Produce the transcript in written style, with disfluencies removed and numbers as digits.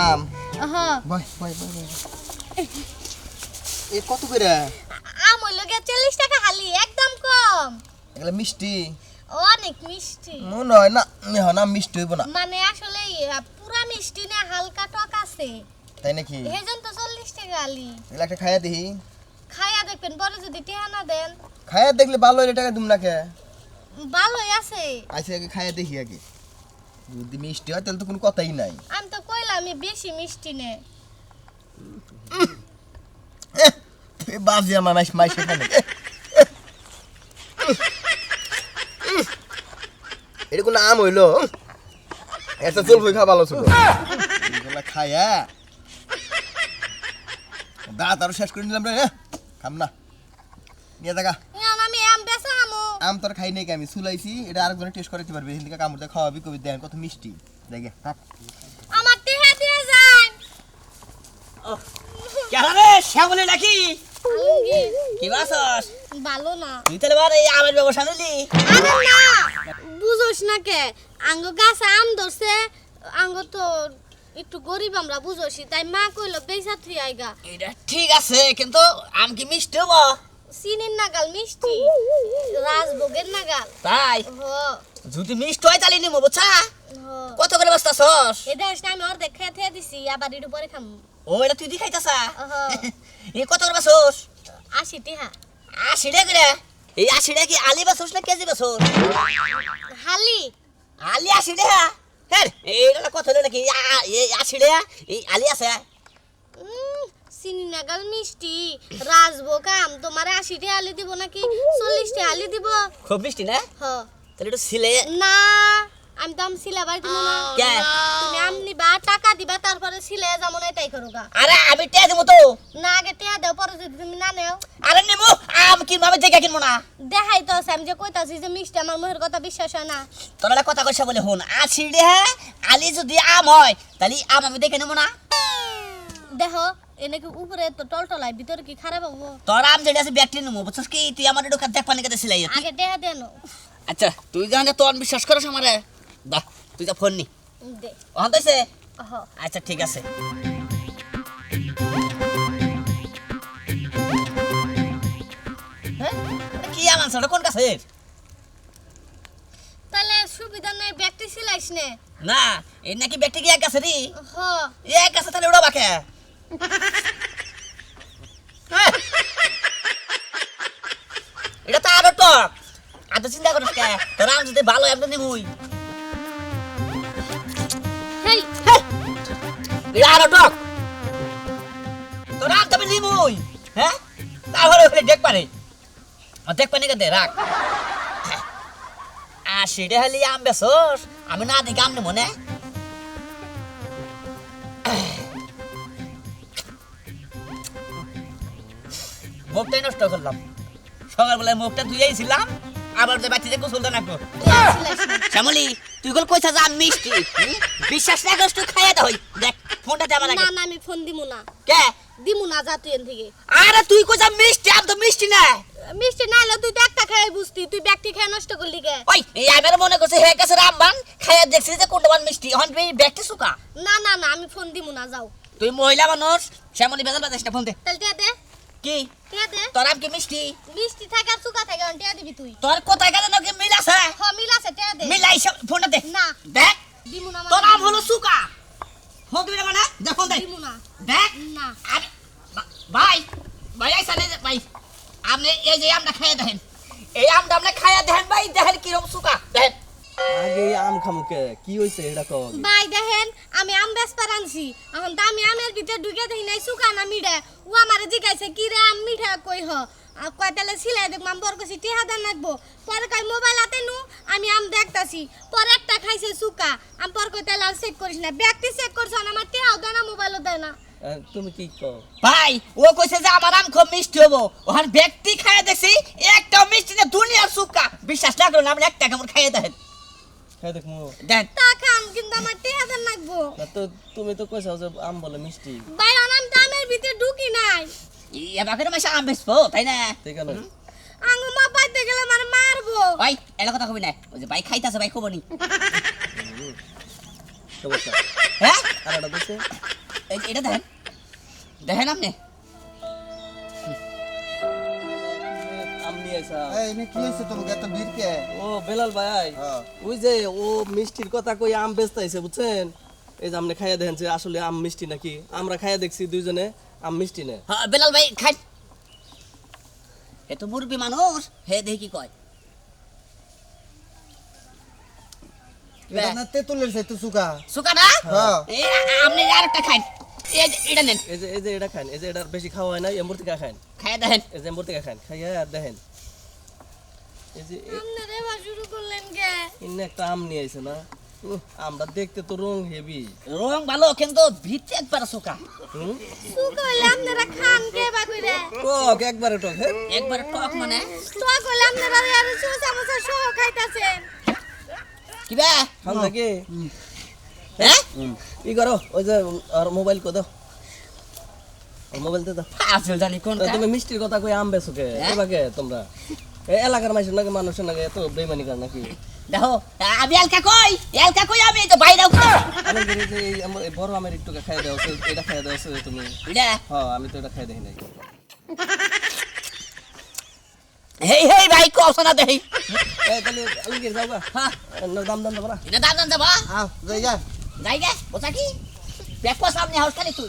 আম হ্যাঁ বয় বয় বয় বয় এ কত করে আম হইলো গিয়া 40 টাকা খালি একদম কম এগুলা মিষ্টি অনেক মিষ্টি মনে হয় না না মিষ্টি হইব না মানে আসলে পুরা মিষ্টি না হালকা টক আছে তাই নাকি এজন তো 40 টাকা খালি এগুলা একটা খাইয়া দেখি খায়া দেখবেন পরে যদি টিহা না দেন খাইয়া দেখলে ভালো হইলে টাকা দিম না কে ভালোই আছে আচ্ছা আগে খাইয়া দেখি আগে যদি মিষ্টি হয় তাহলে তো কোনো কথাই নাই আমি তো কইলাম আমি বেশি মিষ্টি নে এ বাজি আমার মাইশ মাইশ খানে এটা কোন আম হইলো এটা চল হই খা ভালো ছিল এগুলা খায়া দাঁত আরো শেষ করে নিলাম রে খাম না নিয়ে দেখা আমি আম বেচা আমো আম তোর খাই নাই আমি চুলাইছি এটা আরেকজনে টেস্ট করতে পারবে হিন্দিকা কামড়তে খাওয়াবি কবি দেন কত মিষ্টি দেখে আমার টিহা দিয়ে যান কেন রে শ্যামলি নাকি আলমগীর কি বাসস ভালো না তুই তাহলে বার এই আমের ব্যবসা নিলি আরে না বুঝোস না কে আঙ্গ গাছে আম ধরছে আঙ্গ তো একটু গরিব আমরা বুঝোসি তাই মা কইলো বেচা থুই আইগা এটা ঠিক আছে কিন্তু আম কি মিষ্টি হবো চিনির নাগাল মিষ্টি রাজভোগের নাগাল তাই হ যদি মিষ্টি হয় তাহলে নিমো বুঝছা হ কত করে বসতাছস এটা আসলে আমি অর্ধেক খেয়ে থুয়ে দিছি আবার একটু পরে খাম ও এটা তুই দেখাইতাছা হ এই কত করে বসস 80 টিহা 80 টাকা করে এই 80 টাকা কি আলি বসস না কেজি বসস হালি আলি 80 টাকা হ্যাঁ এইটা কত হলো নাকি এই 80 টাকা এই আলি আছে চিনি নাগাল মিষ্টি রাজভোগ আম তোমার 80 টিহা আলি দিব নাকি 40 টিহা আলি দিব খুব মিষ্টি না হ তাহলে একটু সিলে না আমি দাম সিলাবার দিব না কে তুমি আম নিবা টাকা দিবা তারপরে সিলে যেমন এটাই করোগা আরে আমি টেয়া দেবো তো না আগে টিয়া দাও পরে যদি তুমি না নেও আরে নেবো আম কিনবো আমি দেখে কিনবো না দেখাই তো আছে আমি যে কইতাছি যে মিষ্টি আমার মুখের কথা বিশ্বাস হয় না তোরা একটা কথা কইছা বলে হুন 80 টাকা আলি যদি আম হয় তাহলে আম আমি দেখে নেবো না দেখো এনে কি উপরে তো টলটলাই ভিতরে কি খারাপ হবো তোর আম যেটা আছে ব্যাকটেরিয়া নেবো বুঝছিস কি তুই আমার একটু দেখ পানি কাতে সিলাই আগে টিয়া দেন আচ্ছা তুই জান যে তোর বিশ্বাস করিস আমারে দা তুই যা ফোন নি দে ওখান থেকে হ আচ্ছা ঠিক আছে হ্যাঁ এটা কি আম আনছ কোন কাছে তাহলে সুবিধা নাই ব্যক্তি সিলাইস নে না এই নাকি ব্যাকটেরিয়া এক আছে রে হ এক আছে তাহলে ওটা বাকে এটা তো আরো টক আতো চিন্তা করিস কে তোর আম যদি ভালো একদম নিমুই হেই এটা আরো টক তোর আম তো নিমুই হ্যাঁ তাহলে ওখানে দেখ পারে দেখ পানি কে দে রাখ সেটা হলে আম বেসস আমি না দেখে আম নেবো না মুখটাই নষ্ট করলাম সকালবেলায় মুখটা ধুইয়াইছিলাম আবার যে বাচ্চাদের গোসল দেন একটু শ্যামলি তুই গল কইছা যে আম মিষ্টি বিশ্বাস না করিস তুই খাইয়া দে দেখ ফোনটা দে আমার না আগে না আমি ফোন দিমু না কে দিমু না যা তুই এন থেকে আরে তুই কইছা মিষ্টি আম তো মিষ্টি না মিষ্টি না হলে তুই তো একটা খেয়ে বুঝতি তুই ব্যক্তি খেয়ে নষ্ট করলি কে ওই এই আমার মনে করছে হে কাছে রামবান খাইয়া দেখছিস যে কোনটা বান মিষ্টি এখন তুই ব্যাগটি সুকা না না না আমি ফোন দিমু না যাও তুই মহিলা মানুষ শ্যামলি বেজাল বাজাস না ফোন দে তাহলে টিয়া দে কি টিয়া দে তোর আম কি মিষ্টি মিষ্টি থাকে আর চুকা থাকে টিয়া দিবি তুই তোর কোথায় গেলে নাকি মিল আছে হ মিল আছে টিয়া দে মিলাই ফোনটা দে না দেখ দিমু না তোর আম হলো সুকা ফোন দিবি না মানে দে ফোন দে দিমু না দেখ না আরে ভাই ভাই আইসা নে ভাই আপনি এই যে আমটা খাইয়া দেখেন এই আমটা আপনি খাইয়া দেখেন ভাই দেখেন কিরকম সুকা দেখেন আগে আম খামুকে কি হইছে এটা কও ভাই দেখেন আমি আম বেচপার আনছি এখন তো আমি আমের ভিতরে ঢুকে দেখি নাই চুকা না মিঠা ও আমারে জিজ্ঞাসা কি রে আম মিঠা কই হ কয় তাহলে সিলাই দেখবো আমি বর কছি টিহা দেন রাখবো পরে কয় মোবাইল হাতে নু আমি আম দেখতাছি পরে একটা খাইছে চুকা আমি পর কই তাহলে আর চেক করিস না ব্যক্তি চেক করছ না আমার টিহাও দেয় না মোবাইলও দেয় না তুমি কি কও ভাই ও কইছে যে আমার আম খুব মিষ্টি হবো ওখান ব্যক্তি খাইয়া দেখছি একটাও মিষ্টি না দুনিয়ার সুকা বিশ্বাস না করুন আপনি একটা কেমন খাইয়া দেখেন খাই দেখমু দেন তা খাম কিন্তু আমার টিহা দেন রাখবো না তো তুমি তো কইছাও যে আম বলে মিষ্টি ভাই অনাম তো আমের ভিতরে ঢুকি নাই এবার মাসে আম বেচবো তাই না ঠিক আছে আঙ্গু মা পাইতে গেলে আমার মারবো ভাই এলা কথা কবি না ওই যে ভাই খাইতাছে ভাই খবর নি সমস্যা হ্যাঁ আর এটা দিছে এটা দেখেন দেখেন আপনি আম নিয়ে আইছা এই নে কি হইছে তোর এত ভিড় কে ও বেলাল ভাই হ্যাঁ। ওই যে ও মিষ্টির কথা কই আম বেচতাইছে বুঝছেন এই যে আপনি খাইয়া দেখেন যে আসলে আম মিষ্টি নাকি আমরা খাইয়া দেখছি দুইজনে আম মিষ্টি না হ্যাঁ বেলাল ভাই খাই এ তো মুরব্বী মানুষ হে দেখি কি কয় এটা না তেতুলের চাইতে সুকা সুকা না হ্যাঁ। আপনি আরেকটা খান এটা নেন এই যে এটা খান এই যে এটা বেশি খাওয়া হয় না এমবর থেকে খান খাইয়া দেখেন এই যে এমবর থেকে খান খাইয়া দেখেন এই যে আপনারা এবার শুরু করলেন কে ইন্নে একটা আম নিয়ে আইছে না আমরা দেখতে তো রং হেভি রং ভালো কিন্তু ভিতরে একবার সুকা সুকা হইলে আপনারা খান কে বা কইরে টক একবারে টক হ্যাঁ একবার টক মানে তো কইলে আপনারা আর সোসা মোসা সহ খাইতাছেন কি বে খান নাকি হ্যাঁ ই করো ওই যে আর মোবাইল কো দাও মোবাইল দে দাও আসল জানি কোনটা তুমি মিষ্টির কথা কই আম বেচো কে এবাকে তোমরা এই এলাকার মানুষের নাকি এত বেইমানি কর নাকি দেখো আমি এলকা কই আমি তো বাইরেও খাই আমাদের এই যে এই বড় আমের একটু খাই দাও এটা খাই দাও তুমি এটা হ্যাঁ আমি তো এটা খাই দেখি নাই হেই হেই ভাই কোসনা দেই এই তাহলে আলগির যাও গা হ্যাঁ দাম দাম দাও এটা দাম দাম দেবা আও যাই যা যাই গে ওটা কি ব্যাক সামনে হাউস খালি তুই